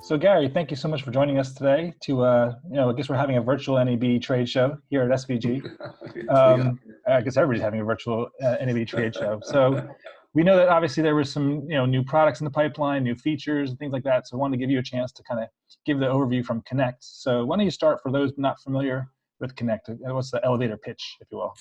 So Gary, thank you so much for joining us today to, I guess we're having a virtual NAB trade show here at SVG. I guess everybody's having a virtual NAB trade show. So we know that obviously there were some, new products in the pipeline, new features and things like that. So I wanted to give you a chance to kind of give the overview from Connect. So why don't you start for those not familiar with Connect? What's the elevator pitch, if you will?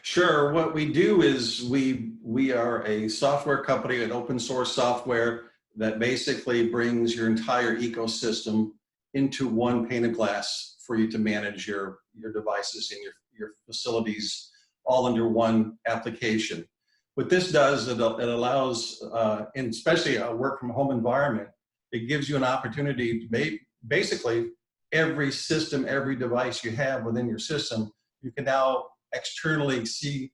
Sure. What we do is we are a software company, an open source software that basically brings your entire ecosystem into one pane of glass for you to manage your devices and your facilities all under one application. What this does, it allows, and especially a work from home environment, it gives you an opportunity to basically every system, every device you have within your system, you can now externally see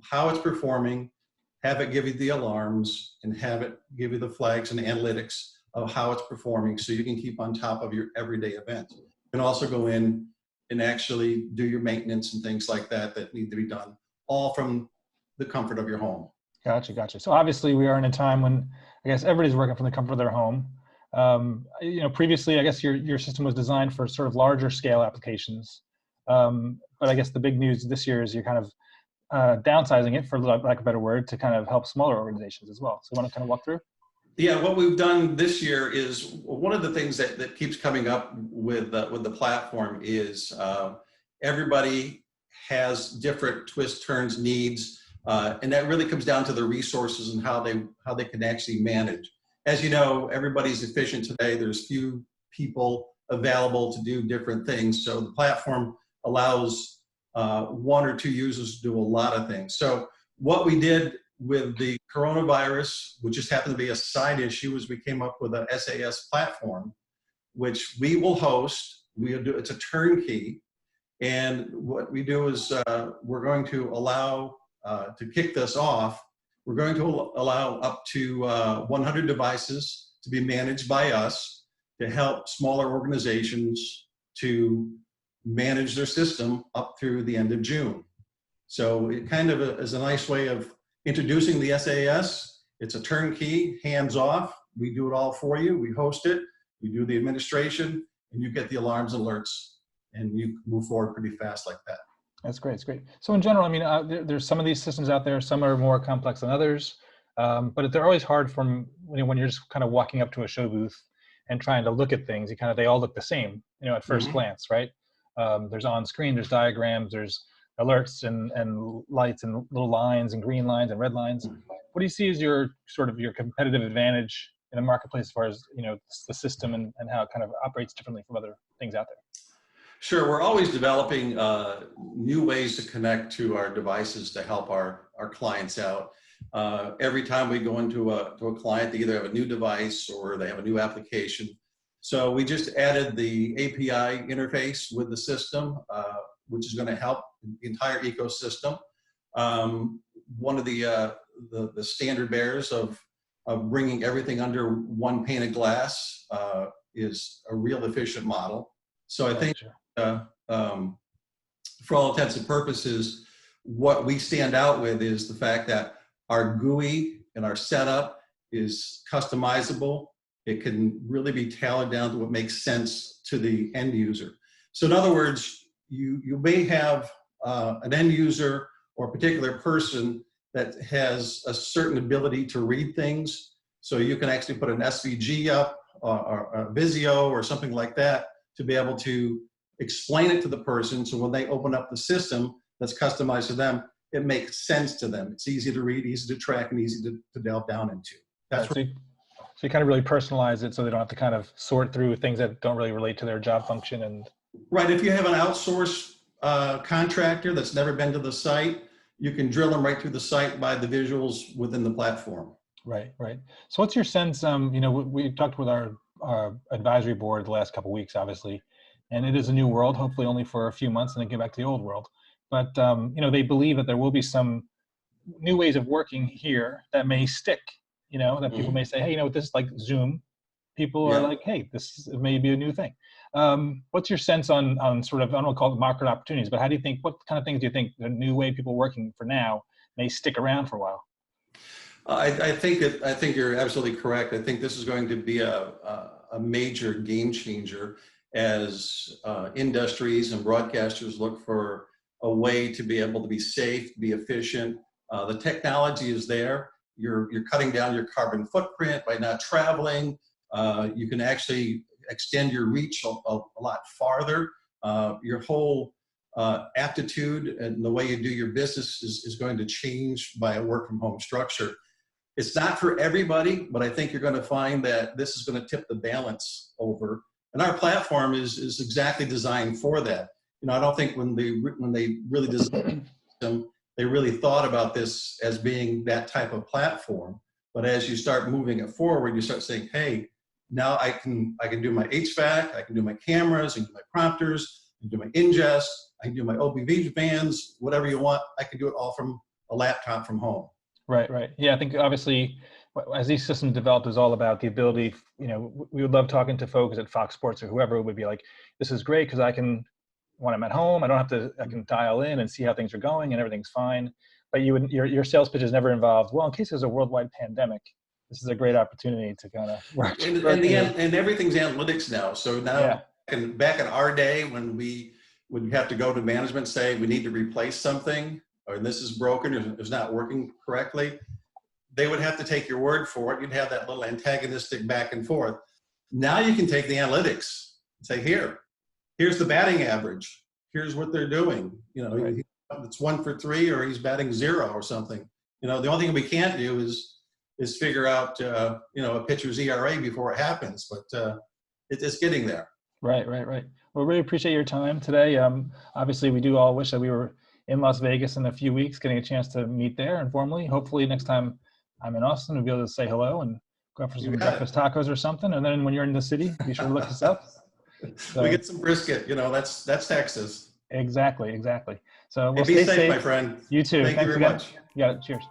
how it's performing, have it give you the alarms, and have it give you the flags and the analytics of how it's performing so you can keep on top of your everyday event. You can also go in and actually do your maintenance and things like that that need to be done, all from the comfort of your home. Gotcha. So obviously we are in a time when I guess everybody's working from the comfort of their home. Previously, I guess your system was designed for sort of larger scale applications. But I guess the big news this year is you're kind of downsizing it, for lack of a better word, to kind of help smaller organizations as well. So you want to kind of walk through? Yeah, what we've done this year is one of the things that keeps coming up with the platform is everybody has different twists, turns, needs, and that really comes down to the resources and how they can actually manage. As you know, everybody's efficient today. There's few people available to do different things, so the platform allows one or two users to do a lot of things. So what we did with the coronavirus, which just happened to be a side issue, is we came up with a SaaS platform, which we will host. It's a turnkey. And what we do is we're going to allow, to kick this off, we're going to allow up to 100 devices to be managed by us to help smaller organizations to manage their system up through the end of June. So it kind of is a nice way of introducing the SaaS. It's a turnkey, hands-off. We do it all for you. We host it. We do the administration, and you get the alarms and alerts, and you move forward pretty fast like that. That's great. It's great. So in general, I mean, there's some of these systems out there. Some are more complex than others, but they're always hard from when you're just kind of walking up to a show booth and trying to look at things. They all look the same, at first glance, right? There's on screen, there's diagrams, there's alerts and lights and little lines and green lines and red lines. What do you see as your competitive advantage in the marketplace as far as, the system and how it kind of operates differently from other things out there? Sure, we're always developing new ways to connect to our devices to help our clients out. Every time we go into a client, they either have a new device or they have a new application. So we just added the API interface with the system, which is going to help the entire ecosystem. One of the standard bearers of bringing everything under one pane of glass is a real efficient model. So I think for all intents and purposes, what we stand out with is the fact that our GUI and our setup is customizable. It can really be tailored down to what makes sense to the end user. So in other words, you may have an end user or a particular person that has a certain ability to read things. So you can actually put an SVG up or a Visio or something like that to be able to explain it to the person. So when they open up the system that's customized to them, it makes sense to them. It's easy to read, easy to track, and easy to delve down into. So you kind of really personalize it so they don't have to kind of sort through things that don't really relate to their job function. And right, if you have an outsourced contractor that's never been to the site, you can drill them right through the site by the visuals within the platform. Right. So what's your sense, we talked with our advisory board the last couple of weeks, obviously, and it is a new world, hopefully only for a few months and then get back to the old world. But, they believe that there will be some new ways of working here that may stick, that people may say, hey, this is like Zoom. People are like, hey, this may be a new thing. What's your sense on sort of, I don't want to call it market opportunities, but what kind of things do you think the new way people are working for now may stick around for a while? I think you're absolutely correct. I think this is going to be a a major game changer as industries and broadcasters look for a way to be able to be safe, be efficient. The technology is there. You're cutting down your carbon footprint by not traveling. You can actually extend your reach a lot farther. Your whole aptitude and the way you do your business is going to change by a work from home structure. It's not for everybody, but I think you're going to find that this is going to tip the balance over. And our platform is exactly designed for that. I don't think when they really designed them, they really thought about this as being that type of platform. But as you start moving it forward, you start saying, hey, now I can do my HVAC, I can do my cameras, I can do my prompters, I can do my ingest, I can do my OBV bands, whatever you want. I can do it all from a laptop from home. Right. Yeah, I think obviously as these systems developed, is all about the ability, we would love talking to folks at Fox Sports or whoever would be like, this is great because when I'm at home, I can dial in and see how things are going and everything's fine. But your sales pitch has never involved, well, in case there's a worldwide pandemic, this is a great opportunity to kind of work. And everything's analytics now. So now, back in our day when we would have to go to management, say we need to replace something, or this is broken, or it's not working correctly, they would have to take your word for it. You'd have that little antagonistic back and forth. Now you can take the analytics and say, here's the batting average. Here's what they're doing. Right. It's 1 for 3, or he's batting 0 or something. The only thing we can't do is figure out, a pitcher's ERA before it happens, but it's getting there. Right. Well, really appreciate your time today. Obviously, we do all wish that we were in Las Vegas in a few weeks, getting a chance to meet there informally. Hopefully next time I'm in Austin, we'll be able to say hello and go for some breakfast tacos or something. And then when you're in the city, be sure to look us up. So, we get some brisket, that's Texas. Exactly. So be safe, my friend. You too. Thank you very much. Yeah, cheers.